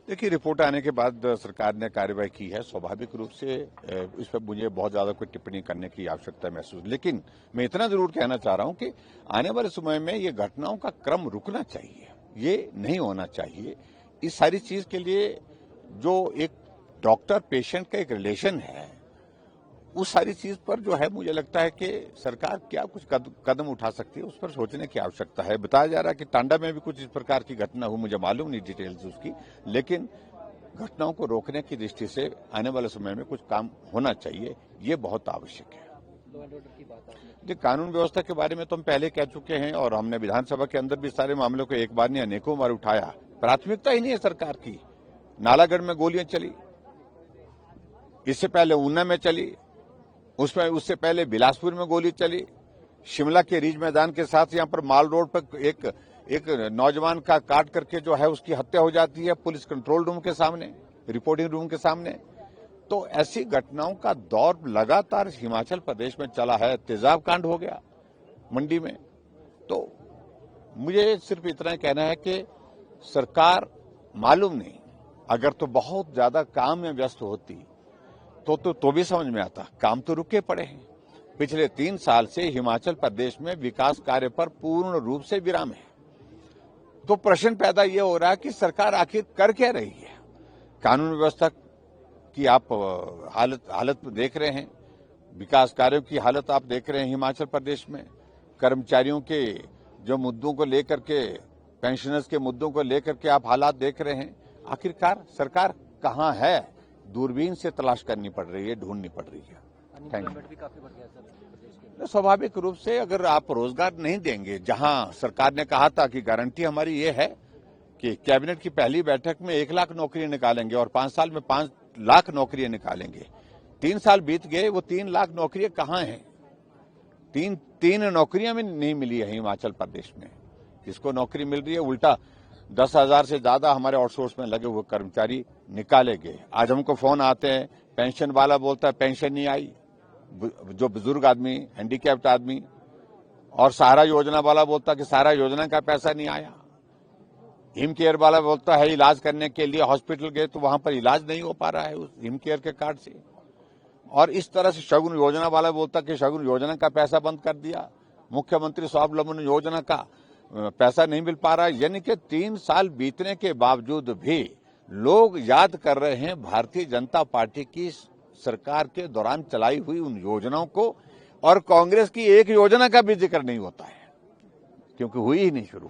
देखिए, रिपोर्ट आने के बाद सरकार ने कार्रवाई की है। स्वाभाविक रूप से इस पर मुझे बहुत ज्यादा कोई टिप्पणी करने की आवश्यकता महसूस, लेकिन मैं इतना जरूर कहना चाह रहा हूं कि आने वाले समय में ये घटनाओं का क्रम रुकना चाहिए, ये नहीं होना चाहिए। इस सारी चीज के लिए जो एक डॉक्टर पेशेंट का एक रिलेशन है, उस सारी चीज पर जो है मुझे लगता है कि सरकार क्या कुछ कदम उठा सकती है, उस पर सोचने की आवश्यकता है। बताया जा रहा है कि टांडा में भी कुछ इस प्रकार की घटना हुई, मुझे मालूम नहीं डिटेल्स उसकी, लेकिन घटनाओं को रोकने की दृष्टि से आने वाले समय में कुछ काम होना चाहिए, ये बहुत आवश्यक है। देखिए, कानून व्यवस्था के बारे में तो हम पहले कह चुके हैं और हमने विधानसभा के अंदर भी सारे मामलों को एक बार नहीं अनेकों बार उठाया। प्राथमिकता ही नहीं है सरकार की। नालागढ़ में गोलियां चली, इससे पहले ऊना में चली, उससे पहले बिलासपुर में गोली चली, शिमला के रिज मैदान के साथ यहां पर माल रोड पर एक नौजवान का काट करके जो है उसकी हत्या हो जाती है पुलिस कंट्रोल रूम के सामने, रिपोर्टिंग रूम के सामने। तो ऐसी घटनाओं का दौर लगातार हिमाचल प्रदेश में चला है। तेजाब कांड हो गया मंडी में। तो मुझे सिर्फ इतना कहना है कि सरकार मालूम नहीं, अगर तो बहुत ज्यादा काम में व्यस्त होती तो भी समझ में आता। काम तो रुके पड़े हैं। पिछले 3 साल से हिमाचल प्रदेश में विकास कार्य पर पूर्ण रूप से विराम है। तो प्रश्न पैदा यह हो रहा है कि सरकार आखिर कर क्या रही है। कानून व्यवस्था की आप हालत देख रहे हैं, विकास कार्यों की हालत आप देख रहे हैं हिमाचल प्रदेश में। कर्मचारियों के जो मुद्दों को लेकर के, पेंशनर्स के मुद्दों को लेकर के आप हालात देख रहे हैं। आखिरकार सरकार कहां है, दूरबीन से तलाश करनी पड़ रही है, ढूंढनी पड़ रही है। अनएम्प्लॉयमेंट भी काफी बढ़ गया सर। स्वाभाविक रूप से अगर आप रोजगार नहीं देंगे, जहां सरकार ने कहा था कि गारंटी हमारी ये है कि कैबिनेट की पहली बैठक में 1 लाख नौकरियां निकालेंगे और 5 साल में 5 लाख नौकरियां निकालेंगे। 3 साल बीत गए, वो 3 लाख नौकरियां कहां हैं? तीन नौकरियां भी नहीं मिली है हिमाचल प्रदेश में। जिसको नौकरी मिल रही है, उल्टा 10,000 से ज्यादा हमारे आउटसोर्स में लगे हुए कर्मचारी निकाले गए। आज हमको फोन आते हैं, पेंशन वाला बोलता है पेंशन नहीं आई, जो बुजुर्ग आदमी, हैंडीकैप्ड आदमी, और सहारा योजना वाला बोलता है कि सहारा योजना का पैसा नहीं आया। हिम केयर वाला बोलता है इलाज करने के लिए हॉस्पिटल गए तो वहां पर इलाज नहीं हो पा रहा है उस हिम केयर के कार्ड से। और इस तरह से शगुन योजना वाला बोलता कि शगुन योजना का पैसा बंद कर दिया, मुख्यमंत्री स्वावलंबन योजना का पैसा नहीं मिल पा रहा है। यानी कि 3 साल बीतने के बावजूद भी लोग याद कर रहे हैं भारतीय जनता पार्टी की सरकार के दौरान चलाई हुई उन योजनाओं को, और कांग्रेस की एक योजना का भी जिक्र नहीं होता है, क्योंकि हुई ही नहीं शुरू।